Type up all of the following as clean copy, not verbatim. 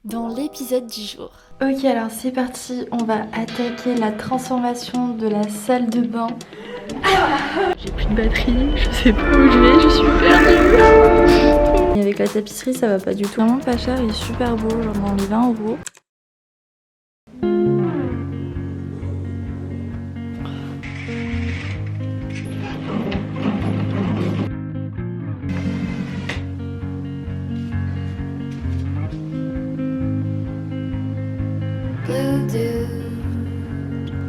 dans l'épisode du jour. Ok, alors c'est parti, on va attaquer la transformation de la salle de bain. J'ai plus de batterie, je sais pas où je vais, je suis perdue. Et avec la tapisserie ça va pas du tout. Vraiment pas cher et super beau, genre dans les 20 €.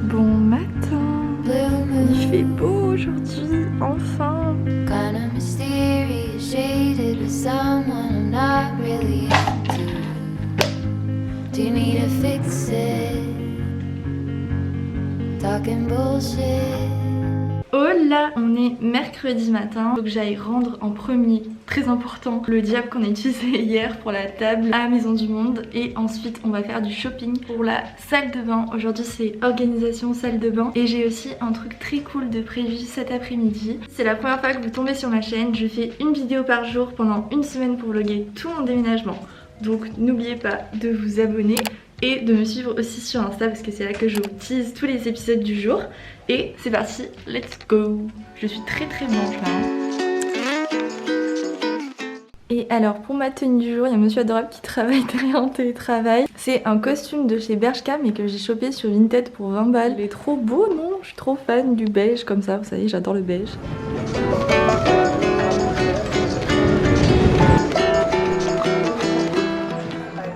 Bon matin, il fait beau aujourd'hui, enfin. Kinda mysterious, shaded with someone I'm not really into. Do you need to fix it? Talking bullshit. Oh là, on est mercredi matin, faut que j'aille rendre en premier, très important, le diable qu'on a utilisé hier pour la table à Maison du Monde. Et ensuite on va faire du shopping pour la salle de bain. Aujourd'hui c'est organisation salle de bain. Et j'ai aussi un truc très cool de prévu cet après-midi. C'est la première fois que vous tombez sur ma chaîne, je fais une vidéo par jour pendant une semaine pour vlogger tout mon déménagement. Donc n'oubliez pas de vous abonner et de me suivre aussi sur Insta parce que c'est là que je vous tease tous les épisodes du jour. Et c'est parti, let's go. Je suis très blanche là. Et alors pour ma tenue du jour, il y a monsieur adorable qui travaille derrière en télétravail. C'est un costume de chez Bershka mais que j'ai chopé sur Vinted pour 20 balles. Il est trop beau, non? Je suis trop fan du beige comme ça, vous savez, j'adore le beige.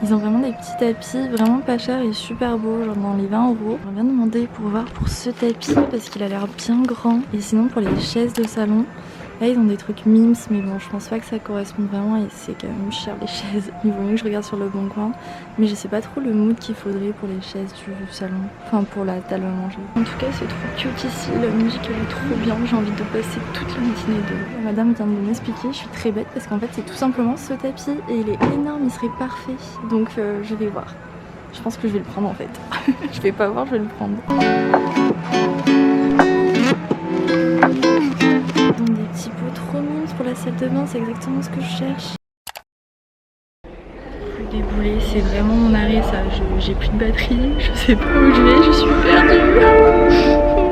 Ils ont vraiment des petits tapis vraiment pas chers et super beaux, genre dans les 20 €. J'aimerais bien demander pour voir pour ce tapis parce qu'il a l'air bien grand. Et sinon pour les chaises de salon, là ils ont des trucs mimes mais bon je pense pas que ça corresponde vraiment et c'est quand même cher les chaises. Il vaut mieux que je regarde sur le bon coin. Mais je sais pas trop le mood qu'il faudrait pour les chaises du salon, enfin pour la table à manger. En tout cas c'est trop cute ici, la musique elle est trop bien, j'ai envie de passer toute la matinée dehors. Madame vient de m'expliquer, je suis très bête parce qu'en fait c'est tout simplement ce tapis et il est énorme, il serait parfait. Donc je vais voir. Je pense que je vais le prendre en fait. Je vais pas voir, je vais le prendre. Des petits pots trop mimes pour la salle de bain, c'est exactement ce que je cherche. Déboulé, c'est vraiment mon arrêt ça, j'ai plus de batterie, je sais pas où je vais, je suis perdue.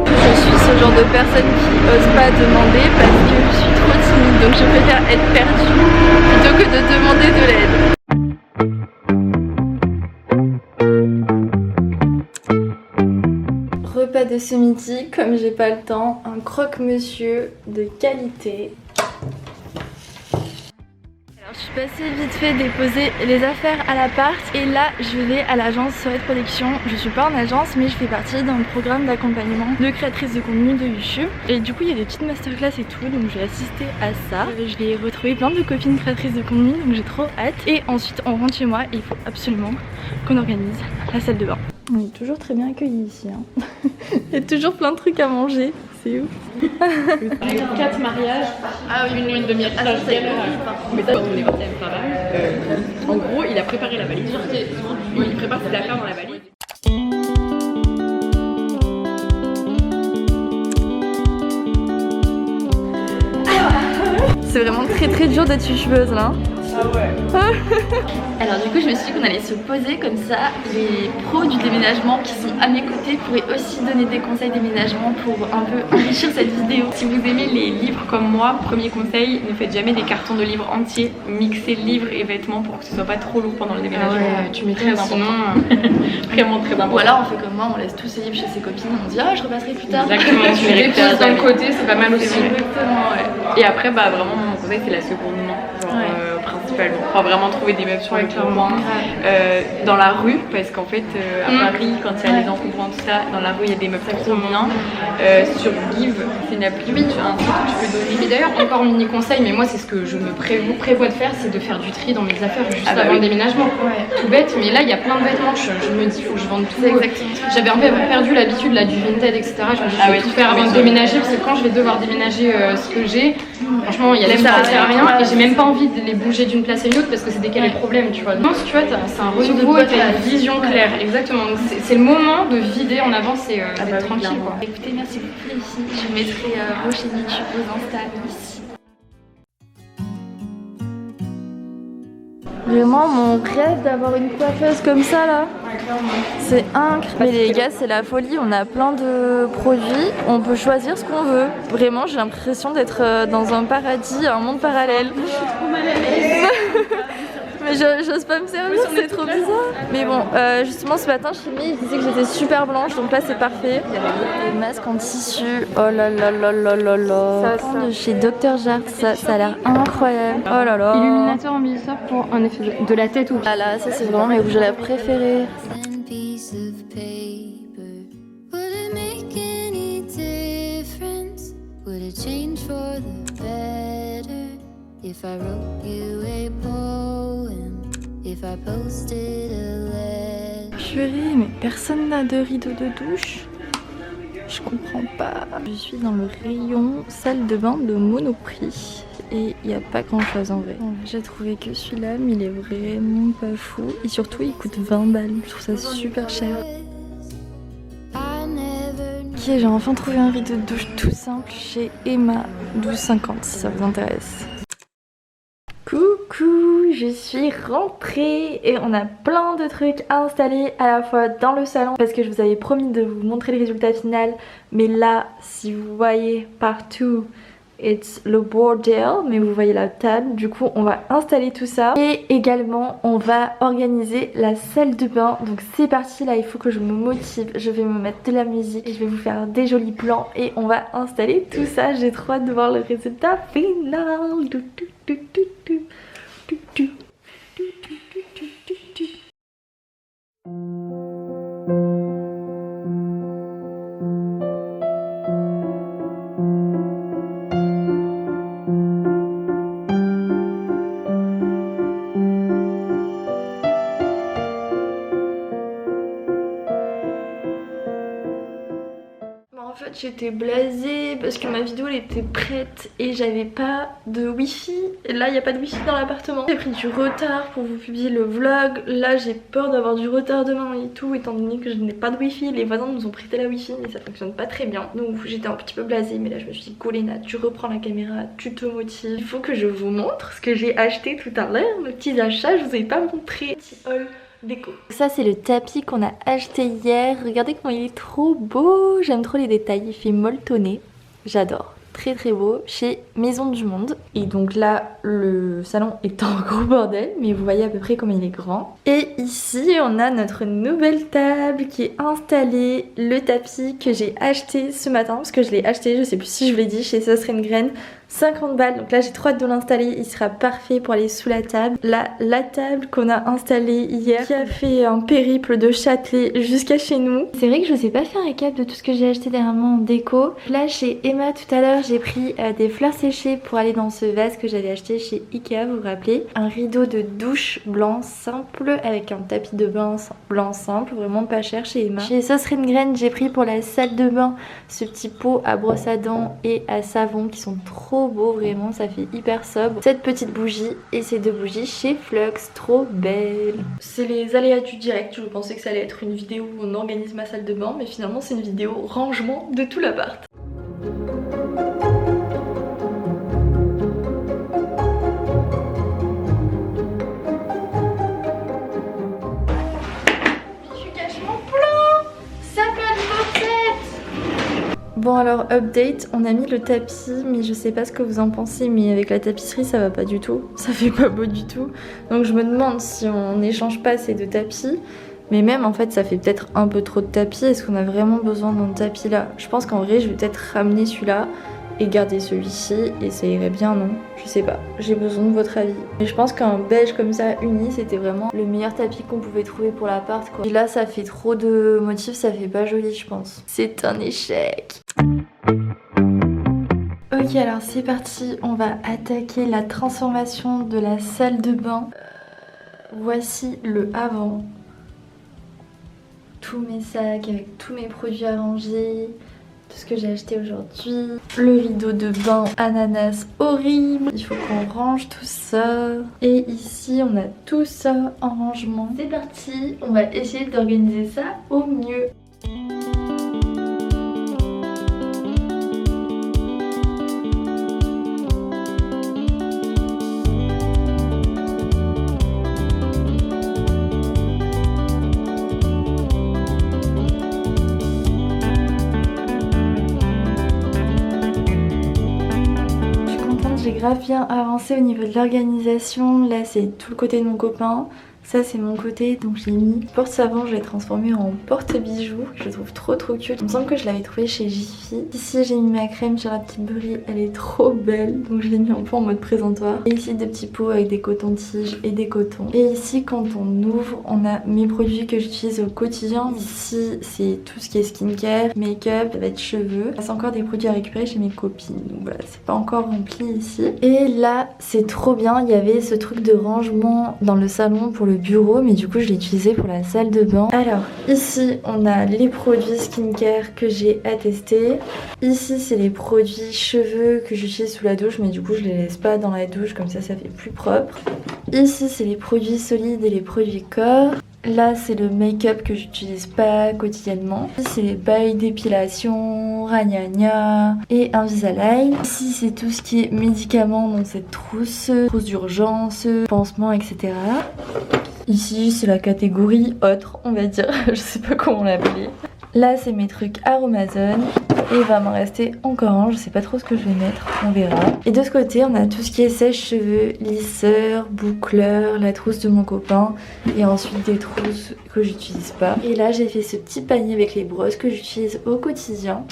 Je suis ce genre de personne qui ose pas demander parce que je suis trop timide, donc je préfère être perdue plutôt que de demander de l'aide. Repas de ce midi, comme j'ai pas le temps, un croque-monsieur de qualité. Alors je suis passée vite fait déposer les affaires à l'appart et là je vais à l'agence Sorette Production. Je suis pas en agence mais je fais partie d'un programme d'accompagnement de créatrices de contenu de YouTube. Et du coup il y a des petites masterclass et tout, donc je vais assister à ça. Je vais retrouver plein de copines créatrices de contenu, donc j'ai trop hâte. Et ensuite on rentre chez moi et il faut absolument qu'on organise la salle de bain. On est toujours très bien accueillis ici. Hein. Il y a toujours plein de trucs à manger, c'est ouf. 4 mariages, une lune de miel. Alors, mais ça, on est quand même pas mal. En gros, il a préparé la valise. Il prépare ses affaires dans la valise. C'est vraiment très dur d'être youtubeuse là. Ah ouais. Alors du coup je me suis dit qu'on allait se poser comme ça. Les pros du déménagement qui sont à mes côtés pourraient aussi donner des conseils déménagement pour un peu enrichir cette vidéo. Si vous aimez les livres comme moi, premier conseil, ne faites jamais des cartons de livres entiers. Mixez livres et vêtements pour que ce soit pas trop lourd pendant le déménagement. Ah ouais, tu mets très important. Vraiment très important. Ou alors on fait comme moi, on laisse tous ces livres chez ses copines, on dit ah je repasserai plus tard. Exactement, tu les déposes d'un côté, c'est pas mal aussi. Exactement, ouais. Et après bah vraiment mon conseil c'est la seconde main. Genre, principalement. Enfin vraiment trouver des meubles sur le coin, dans la rue, parce qu'en fait à Paris quand il y a les encombrants tout ça, dans la rue il y a des meubles trop bien. Sur Give, c'est une appli, un site où tu peux donner. Et d'ailleurs encore mini conseil, mais moi c'est ce que je me prévois de faire, c'est de faire du tri dans mes affaires juste avant le déménagement. Tout bête, mais là il y a plein de vêtements, je me dis faut que je vende tout. J'avais un peu perdu l'habitude là du Vinted etc. Je me dis je vais tout faire avant de déménager parce que quand je vais devoir déménager ce que j'ai, franchement il y a des choses qui servent à rien et j'ai même pas envie de les bouger d'une place à une autre parce que c'est des problèmes tu vois. Non si tu vois c'est un renouveau et t'as une vision claire, exactement. Donc c'est le moment de vider en avance et d'être tranquille quoi. Écoutez merci beaucoup les filles, je mettrai vos chaînes YouTube, vos Insta ici. Vraiment mon rêve d'avoir une coiffeuse comme ça là. C'est incroyable. Mais les gars, c'est la folie, on a plein de produits, on peut choisir ce qu'on veut. Vraiment, j'ai l'impression d'être dans un paradis, un monde parallèle. Mais j'ose pas me servir, c'est trop bizarre. Mais bon, justement ce matin chez moi, il disait que j'étais super blanche, donc là c'est parfait. Il y avait des masques en tissu. Oh là là là là là là. Ça de chez Dr. Jart, ça a l'air incroyable. Oh là là. Illuminateur embellisseur pour un effet de la tête ou. Ah là, ça c'est vraiment mes rouges à lèvres préférés. Thin piece of paper. Would it make any difference? Would it change for the better if I wrote you a poem? If I posted a letter? Purée, mais personne n'a de rideau de douche. Je comprends pas. Je suis dans le rayon salle de bain de Monoprix. Et il n'y a pas grand chose en vrai. Bon, j'ai trouvé que celui-là, mais il est vraiment pas fou. Et surtout, il coûte 20 balles. Je trouve ça super cher. Ok, j'ai enfin trouvé un rideau de douche tout simple chez Emma, 12,50 si ça vous intéresse. Coucou, je suis rentrée et on a plein de trucs à installer à la fois dans le salon parce que je vous avais promis de vous montrer le résultat final, mais là si vous voyez partout it's le bordel, mais vous voyez la table, du coup on va installer tout ça et également on va organiser la salle de bain. Donc c'est parti, là il faut que je me motive, je vais me mettre de la musique et je vais vous faire des jolis plans et on va installer tout ça. J'ai trop hâte de voir le résultat final. En fait j'étais blasée parce que ma vidéo elle était prête et j'avais pas de wifi. Et là il n'y a pas de wifi dans l'appartement. J'ai pris du retard pour vous publier le vlog. Là j'ai peur d'avoir du retard demain et tout étant donné que je n'ai pas de wifi. Les voisins nous ont prêté la wifi mais ça fonctionne pas très bien. Donc j'étais un petit peu blasée, mais là je me suis dit Colena, tu reprends la caméra, tu te motives. Il faut que je vous montre ce que j'ai acheté tout à l'heure. Mes petits achats, je vous ai pas montré. Petit haul déco. Ça c'est le tapis qu'on a acheté hier. Regardez comment il est trop beau. J'aime trop les détails, il fait molletonné. J'adore. Très très beau chez Maison du Monde. Et donc là le salon est en gros bordel, mais vous voyez à peu près comme il est grand. Et ici on a notre nouvelle table qui est installée. Le tapis que j'ai acheté ce matin, parce que je l'ai acheté, je sais plus si je vous l'ai dit, chez Sauce Graine. 50 balles, donc là j'ai trop hâte de l'installer, il sera parfait pour aller sous la table. Là, la table qu'on a installée hier, qui a fait un périple de Châtelet jusqu'à chez nous. C'est vrai que je sais pas faire un récap de tout ce que j'ai acheté dernièrement en déco. Là chez Emma tout à l'heure j'ai pris des fleurs séchées pour aller dans ce vase que j'avais acheté chez Ikea, vous vous rappelez. Un rideau de douche blanc simple avec un tapis de bain blanc simple, vraiment pas cher chez Emma. Chez Sauce Graine j'ai pris pour la salle de bain ce petit pot à brosse à dents et à savon qui sont trop beau, vraiment ça fait hyper sobre. Cette petite bougie et ces deux bougies chez Flux, trop belles. C'est les aléas du direct, je pensais que ça allait être une vidéo où on organise ma salle de bain, mais finalement c'est une vidéo rangement de tout l'appart. Bon alors update, on a mis le tapis mais je sais pas ce que vous en pensez, mais avec la tapisserie ça va pas du tout, ça fait pas beau du tout. Donc je me demande si on n'échange pas ces deux tapis, mais même en fait ça fait peut-être un peu trop de tapis. Est-ce qu'on a vraiment besoin d'un tapis là? Je pense qu'en vrai je vais peut-être ramener celui-là et garder celui-ci et ça irait bien, non? Je sais pas, j'ai besoin de votre avis. Mais je pense qu'un beige comme ça uni c'était vraiment le meilleur tapis qu'on pouvait trouver pour l'appart quoi. Et là ça fait trop de motifs, ça fait pas joli je pense. C'est un échec. Ok alors c'est parti, on va attaquer la transformation de la salle de bain. Voici le avant. Tous mes sacs avec tous mes produits à ranger. Tout ce que j'ai acheté aujourd'hui. Le rideau de bain ananas horrible. Il faut qu'on range tout ça. Et ici on a tout ça en rangement. C'est parti, on va essayer d'organiser ça au mieux. grave bien avancé au niveau de l'organisation. Là c'est tout le côté de mon copain. Ça c'est mon côté, donc j'ai mis porte-savon, je l'ai transformé en porte-bijoux. Je le trouve trop cute. Il me semble que je l'avais trouvé chez Jiffy. Ici j'ai mis ma crème Charlotte Tilbury, elle est trop belle. Donc je l'ai mis un peu en mode présentoir. Et ici des petits pots avec des cotons-tiges et des cotons. Et ici quand on ouvre, on a mes produits que j'utilise au quotidien. Ici c'est tout ce qui est skincare, make-up, ça va être cheveux. C'est encore des produits à récupérer chez mes copines. Donc voilà, c'est pas encore rempli ici. Et là c'est trop bien, il y avait ce truc de rangement dans le salon pour le bureau, mais du coup je l'ai utilisé pour la salle de bain. Alors ici on a les produits skincare que j'ai à tester. Ici c'est les produits cheveux que j'utilise sous la douche, mais du coup je les laisse pas dans la douche, comme ça fait plus propre. Ici c'est les produits solides et les produits corps. Là c'est le make-up que j'utilise pas quotidiennement. Ici c'est les bails d'épilation, ragnagna et Invisalign. Ici c'est tout ce qui est médicaments dans cette trousse d'urgence, pansements, etc. Ici c'est la catégorie autre, on va dire, je sais pas comment l'appeler. Là c'est mes trucs Aromazone. Et il va m'en rester encore un, je sais pas trop ce que je vais mettre, on verra. Et de ce côté on a tout ce qui est sèche-cheveux, lisseur, boucleur, la trousse de mon copain. Et ensuite des trousses que j'utilise pas. Et là j'ai fait ce petit panier avec les brosses que j'utilise au quotidien.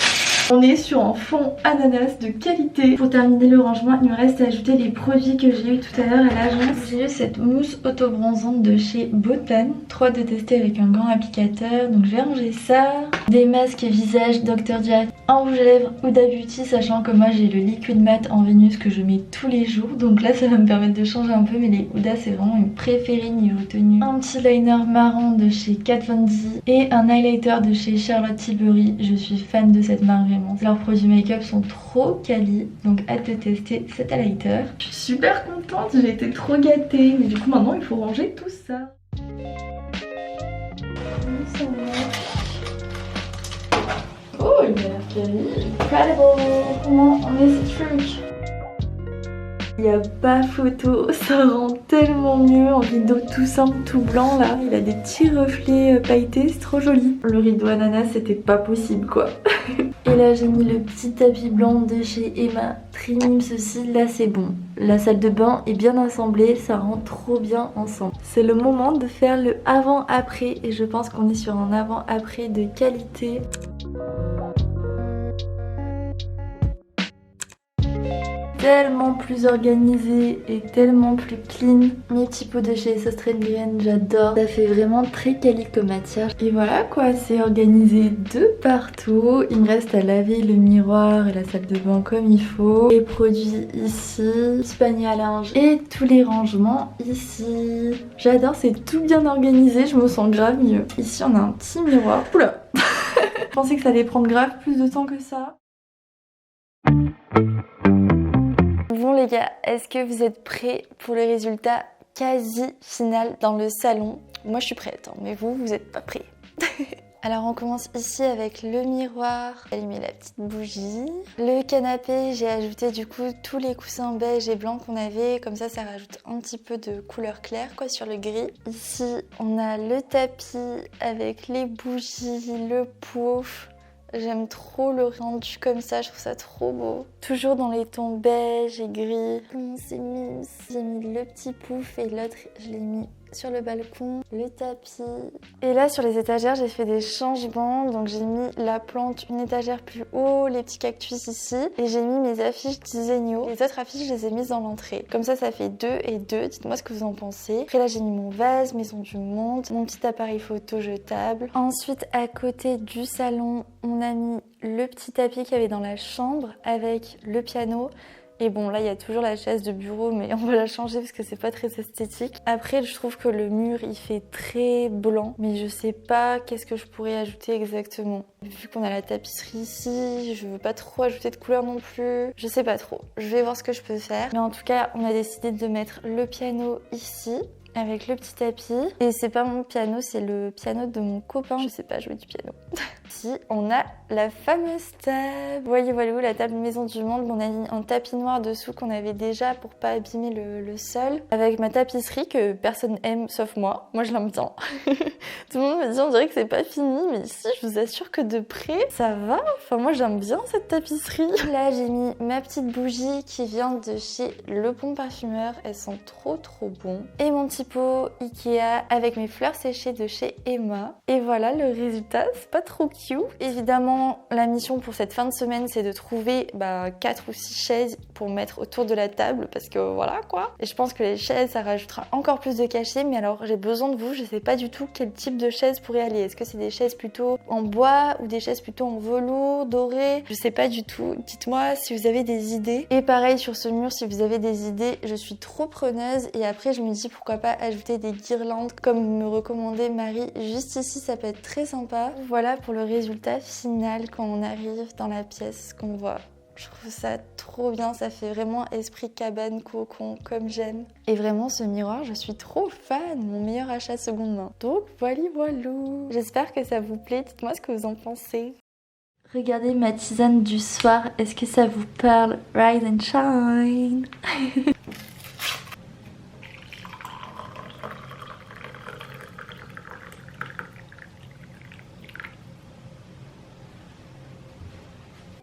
On est sur un fond ananas de qualité. Pour terminer le rangement, il me reste à ajouter les produits que j'ai eu tout à l'heure à l'agence. J'ai eu cette mousse auto-bronzante de chez Botan. Trop hâte de tester avec un grand applicateur. Donc je vais ranger ça. Des masques visage Dr. Diak, un rouge à lèvres Huda Beauty, sachant que moi j'ai le liquide mat en Vénus que je mets tous les jours. Donc là ça va me permettre de changer un peu, mais les Huda c'est vraiment une préférée niveau tenue. Un petit liner marron de chez Kat Von D et un highlighter de chez Charlotte Tilbury. Je suis fan de cette marque. Leurs produits make-up sont trop quali, donc hâte de tester cet highlighter. Je suis super contente, j'ai été trop gâtée, mais du coup maintenant il faut ranger tout ça. Oh, il a l'air quali. Incredible. Comment on met ce truc? Il n'y a pas photo, ça rend tellement mieux en rideau tout simple, tout blanc là. Il a des petits reflets pailletés, c'est trop joli. Le rideau ananas c'était pas possible quoi. Et là j'ai mis le petit tapis blanc de chez Emma Trim, ceci là c'est bon. La salle de bain est bien assemblée, ça rend trop bien ensemble. C'est le moment de faire le avant-après et je pense qu'on est sur un avant-après de qualité. Tellement plus organisé et tellement plus clean. Mes petits pots de chez Sostrate Green, j'adore. Ça fait vraiment très quali comme matière. Et voilà quoi, c'est organisé de partout. Il me reste à laver le miroir et la salle de bain comme il faut. Les produits ici, petit panier à linge et tous les rangements ici. J'adore, c'est tout bien organisé, je me sens grave mieux. Ici on a un petit miroir. Oula. Je pensais que ça allait prendre grave plus de temps que ça. Bon les gars, est-ce que vous êtes prêts pour le résultat quasi final dans le salon? Moi je suis prête, hein, mais vous êtes pas prêts. Alors on commence ici avec le miroir, allumer la petite bougie. Le canapé, j'ai ajouté du coup tous les coussins beige et blancs qu'on avait, comme ça rajoute un petit peu de couleur claire quoi sur le gris. Ici on a le tapis avec les bougies, le pouf. J'aime trop le rendu comme ça, je trouve ça trop beau. Toujours dans les tons beige et gris. C'est mignon. J'ai mis le petit pouf et l'autre je l'ai mis sur le balcon, le tapis. Et là sur les étagères j'ai fait des changements. Donc j'ai mis la plante une étagère plus haut, les petits cactus ici. Et j'ai mis mes affiches Disegno. Les autres affiches je les ai mises dans l'entrée. Comme ça fait 2 et 2. Dites-moi ce que vous en pensez. Après là j'ai mis mon vase, Maison du Monde, mon petit appareil photo jetable. Ensuite à côté du salon on a mis le petit tapis qu'il y avait dans la chambre avec le piano. Et bon là il y a toujours la chaise de bureau mais on va la changer parce que c'est pas très esthétique. Après je trouve que le mur il fait très blanc mais je sais pas qu'est-ce que je pourrais ajouter exactement. Vu qu'on a la tapisserie ici, je veux pas trop ajouter de couleur non plus. Je sais pas trop, je vais voir ce que je peux faire. Mais en tout cas on a décidé de mettre le piano ici avec le petit tapis. Et c'est pas mon piano, c'est le piano de mon copain. Je sais pas jouer du piano. ici, on a la fameuse table. Voyez, voilà, la table Maison du Monde. On a mis un tapis noir dessous qu'on avait déjà pour pas abîmer le sol. Avec ma tapisserie que personne aime sauf moi. Moi, je l'aime bien. Tout le monde me dit, on dirait que c'est pas fini, mais ici, je vous assure que de près, ça va. Enfin, moi, j'aime bien cette tapisserie. Là, j'ai mis ma petite bougie qui vient de chez Le Bon Parfumeur. Elles sont trop bons. Et mon petit pot Ikea avec mes fleurs séchées de chez Emma. Et voilà le résultat, c'est pas trop cute. Évidemment, la mission pour cette fin de semaine, c'est de trouver 4 ou 6 chaises pour mettre autour de la table, parce que voilà quoi. Et je pense que les chaises, ça rajoutera encore plus de cachet, mais alors j'ai besoin de vous, je sais pas du tout quel type de chaise pourrait aller. Est-ce que c'est des chaises plutôt en bois ou des chaises plutôt en velours, doré? Je sais pas du tout. Dites-moi si vous avez des idées. Et pareil sur ce mur, si vous avez des idées, je suis trop preneuse. Et après, je me dis pourquoi pas ajouter des guirlandes comme me recommandait Marie. Juste ici, ça peut être très sympa. Voilà pour le résultat final quand on arrive dans la pièce qu'on voit. Je trouve ça trop bien, ça fait vraiment esprit cabane cocon comme j'aime. Et vraiment ce miroir, je suis trop fan, mon meilleur achat seconde main. Donc voilà. J'espère que ça vous plaît, dites-moi ce que vous en pensez. Regardez ma tisane du soir, est-ce que ça vous parle? Rise and shine.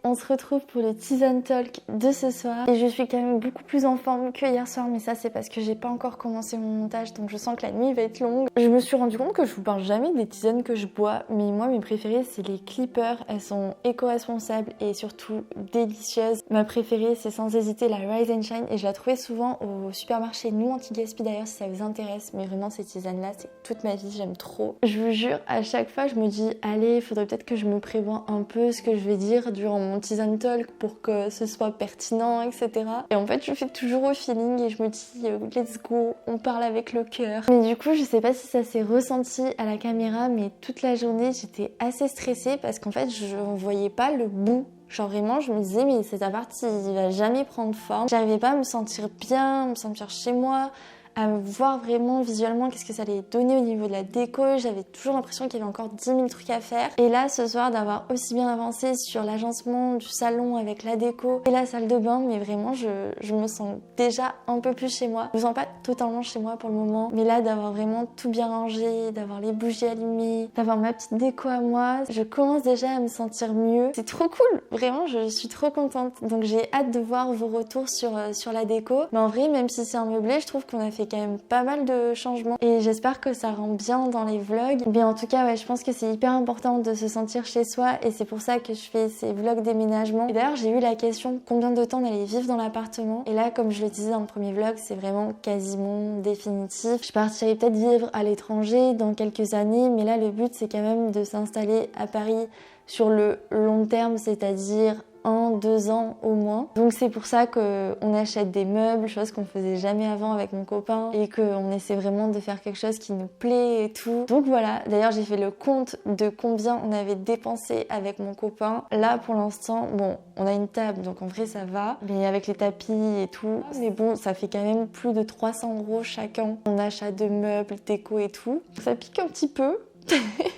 On se retrouve pour le Tisane Talk de ce soir et je suis quand même beaucoup plus en forme que hier soir, mais ça c'est parce que j'ai pas encore commencé mon montage, donc je sens que la nuit va être longue. Je me suis rendu compte que je vous parle jamais des tisanes que je bois, mais moi mes préférées c'est les Clipper. Elles sont éco-responsables et surtout délicieuses. Ma préférée c'est sans hésiter la Rise and Shine et je la trouvais souvent au supermarché Nous Anti-Gaspi d'ailleurs si ça vous intéresse, mais vraiment ces tisanes là c'est toute ma vie, j'aime trop. Je vous jure, à chaque fois je me dis allez, il faudrait peut-être que je me prévoie un peu ce que je vais dire durant mon Tisane Talk pour que ce soit pertinent, etc. Et en fait, je fais toujours au feeling et je me dis let's go, on parle avec le cœur. Mais du coup, je sais pas si ça s'est ressenti à la caméra, mais toute la journée, j'étais assez stressée parce qu'en fait, je ne voyais pas le bout. Genre vraiment, je me disais, mais cet appart, il va jamais prendre forme. J'arrivais pas à me sentir bien, à me sentir chez moi, à voir vraiment visuellement qu'est-ce que ça allait donner au niveau de la déco. J'avais toujours l'impression qu'il y avait encore 10 000 trucs à faire. Et là, ce soir, d'avoir aussi bien avancé sur l'agencement du salon avec la déco et la salle de bain, mais vraiment, je me sens déjà un peu plus chez moi. Je me sens pas totalement chez moi pour le moment, mais là, d'avoir vraiment tout bien rangé, d'avoir les bougies allumées, d'avoir ma petite déco à moi, je commence déjà à me sentir mieux. C'est trop cool, vraiment, je suis trop contente. Donc j'ai hâte de voir vos retours sur la déco. Mais en vrai, même si c'est un meublé, je trouve qu'on a fait quand même pas mal de changements et j'espère que ça rend bien dans les vlogs. Mais en tout cas, ouais, je pense que c'est hyper important de se sentir chez soi et c'est pour ça que je fais ces vlogs déménagement. Et d'ailleurs, j'ai eu la question combien de temps on allait vivre dans l'appartement. Et là, comme je le disais dans le premier vlog, c'est vraiment quasiment définitif. Je partirai peut-être vivre à l'étranger dans quelques années, mais là, le but, c'est quand même de s'installer à Paris sur le long terme, c'est-à-dire 1-2 ans au moins. Donc c'est pour ça qu'on achète des meubles, chose qu'on faisait jamais avant avec mon copain et qu'on essaie vraiment de faire quelque chose qui nous plaît et tout. Donc voilà, d'ailleurs j'ai fait le compte de combien on avait dépensé avec mon copain. Là pour l'instant, bon, on a une table donc en vrai ça va, mais avec les tapis et tout, mais bon, ça fait quand même plus de 300 € chacun en achat de meubles, déco et tout. Ça pique un petit peu.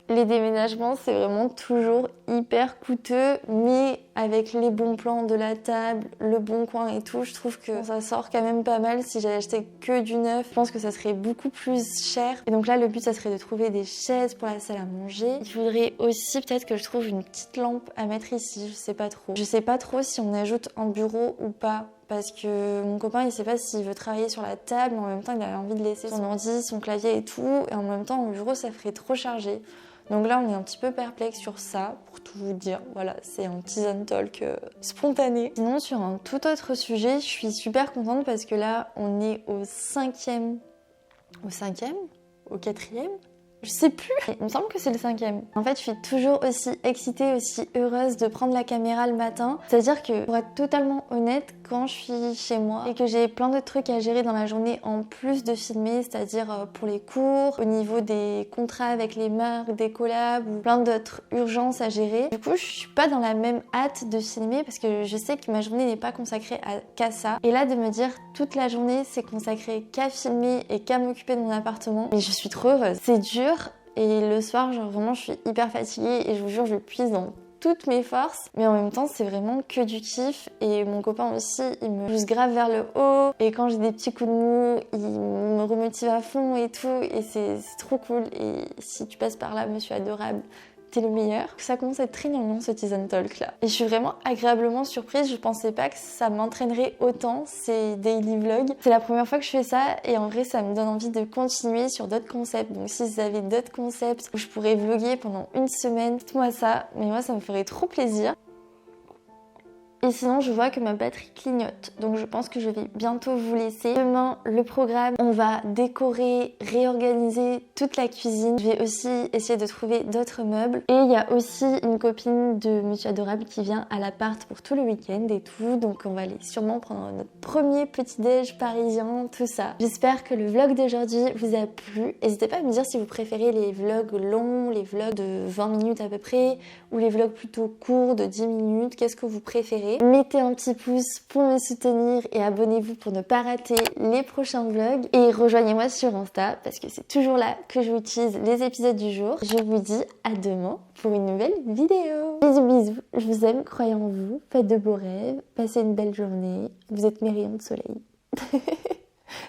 Les déménagements c'est vraiment toujours hyper coûteux, mais avec les bons plans de la table, le bon coin et tout, je trouve que ça sort quand même pas mal. Si j'avais acheté que du neuf, je pense que ça serait beaucoup plus cher. Et donc là le but ça serait de trouver des chaises pour la salle à manger. Il faudrait aussi peut-être que je trouve une petite lampe à mettre ici, je sais pas trop. Je sais pas trop si on ajoute un bureau ou pas. Parce que mon copain il sait pas s'il veut travailler sur la table, mais en même temps il a envie de laisser son ordi, son clavier et tout, et en même temps au bureau ça ferait trop chargé. Donc là on est un petit peu perplexe sur ça, pour tout vous dire, voilà, c'est un Tisane Talk spontané. Sinon sur un tout autre sujet, je suis super contente parce que là on est au 5e, au 4e, je sais plus, il me semble que c'est le 5e. En fait, je suis toujours aussi excitée, aussi heureuse de prendre la caméra le matin. C'est-à-dire que, pour être totalement honnête, quand je suis chez moi et que j'ai plein de trucs à gérer dans la journée en plus de filmer, c'est-à-dire pour les cours, au niveau des contrats avec les marques, des collabs ou plein d'autres urgences à gérer. Du coup, je suis pas dans la même hâte de filmer parce que je sais que ma journée n'est pas consacrée qu'à ça. Et là, de me dire toute la journée, c'est consacré qu'à filmer et qu'à m'occuper de mon appartement, mais je suis trop heureuse. C'est dur. et le soir, genre vraiment, je suis hyper fatiguée et je vous jure, je puise dans toutes mes forces, mais en même temps c'est vraiment que du kiff et mon copain aussi il me pousse grave vers le haut et quand j'ai des petits coups de mou il me remotive à fond et tout et c'est trop cool et si tu passes par là monsieur adorable t'es le meilleur. Ça commence à être très mignon ce Tease and Talk là. Et je suis vraiment agréablement surprise, je pensais pas que ça m'entraînerait autant ces daily vlogs. C'est la première fois que je fais ça et en vrai ça me donne envie de continuer sur d'autres concepts. Donc si vous avez d'autres concepts où je pourrais vlogger pendant une semaine, dites-moi ça, mais moi ça me ferait trop plaisir. Et sinon je vois que ma batterie clignote, donc je pense que je vais bientôt vous laisser. Demain le programme, on va décorer, réorganiser toute la cuisine. Je vais aussi essayer de trouver d'autres meubles. Et il y a aussi une copine de Monsieur Adorable qui vient à l'appart pour tout le week-end et tout. Donc on va aller sûrement prendre notre premier petit déj parisien, tout ça. J'espère que le vlog d'aujourd'hui vous a plu. N'hésitez pas à me dire si vous préférez les vlogs longs, les vlogs de 20 minutes à peu près, ou les vlogs plutôt courts de 10 minutes. Qu'est-ce que vous préférez? Mettez un petit pouce pour me soutenir et abonnez-vous pour ne pas rater les prochains vlogs. Et rejoignez-moi sur Insta parce que c'est toujours là que je vous tease les épisodes du jour. Je vous dis à demain pour une nouvelle vidéo. Bisous bisous, je vous aime, croyez en vous, faites de beaux rêves, passez une belle journée. Vous êtes mes rayons de soleil.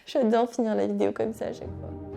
J'adore finir la vidéo comme ça à chaque fois.